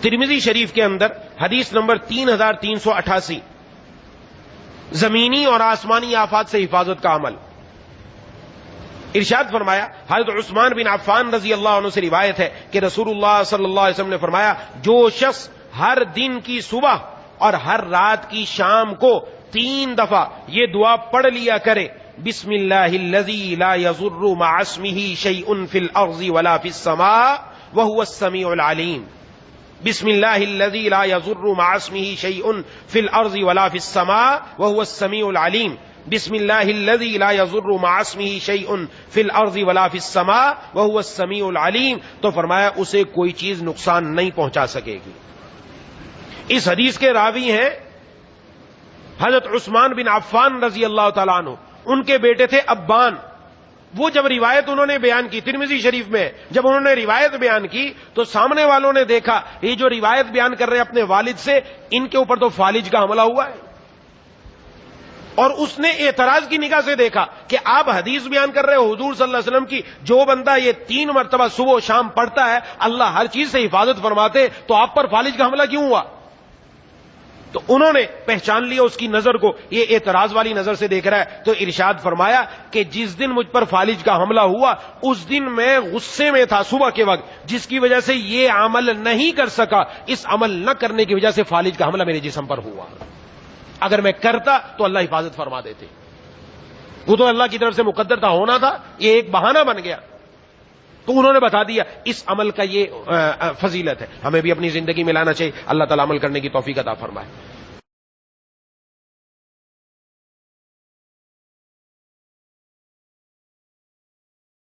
ترمذی شریف کے اندر حدیث نمبر 3388، زمینی اور آسمانی آفات سے حفاظت کا عمل. ارشاد فرمایا، حضرت عثمان بن عفان رضی اللہ عنہ سے روایت ہے کہ رسول اللہ صلی اللہ علیہ وسلم نے فرمایا، جو شخص ہر دن کی صبح اور ہر رات کی شام کو 3 دفعہ یہ دعا پڑھ لیا کرے، بسم اللہ الذی لا یضر مع اسمہ شیء فی الارض ولا فی السماء وهو السمیع العلیم، بسم اللہ الذی لا یضر مع اسمہ شیء فی الارض ولا فی السماء وهو السمیع العلیم، بسم اللہ الذی لا یضر مع اسمہ شیء فی الارض ولا فی السماء وهو السمیع العلیم. تو فرمایا اسے کوئی چیز نقصان نہیں پہنچا سکے گی. اس حدیث کے راوی ہیں حضرت عثمان بن عفان رضی اللہ تعالیٰ عنہ، ان کے بیٹے تھے عبان. وہ جب روایت انہوں نے بیان کی ترمذی شریف میں، جب انہوں نے روایت بیان کی تو سامنے والوں نے دیکھا یہ جو روایت بیان کر رہے ہیں اپنے والد سے، ان کے اوپر تو فالج کا حملہ ہوا ہے. اور اس نے اعتراض کی نگاہ سے دیکھا کہ آپ حدیث بیان کر رہے ہو حضور صلی اللہ علیہ وسلم کی، جو بندہ یہ 3 مرتبہ صبح و شام پڑھتا ہے اللہ ہر چیز سے حفاظت فرماتے، تو آپ پر فالج کا حملہ کیوں ہوا؟ تو انہوں نے پہچان لیا اس کی نظر کو، یہ اعتراض والی نظر سے دیکھ رہا ہے. تو ارشاد فرمایا کہ جس دن مجھ پر فالج کا حملہ ہوا اس دن میں غصے میں تھا صبح کے وقت، جس کی وجہ سے یہ عمل نہیں کر سکا. اس عمل نہ کرنے کی وجہ سے فالج کا حملہ میرے جسم پر ہوا. اگر میں کرتا تو اللہ حفاظت فرما دیتے. وہ تو اللہ کی طرف سے مقدر تھا، ہونا تھا، یہ ایک بہانہ بن گیا. تو انہوں نے بتا دیا اس عمل کا یہ فضیلت ہے. ہمیں بھی اپنی زندگی میں لانا چاہیے. اللہ تعالیٰ عمل کرنے کی توفیق عطا فرمائے.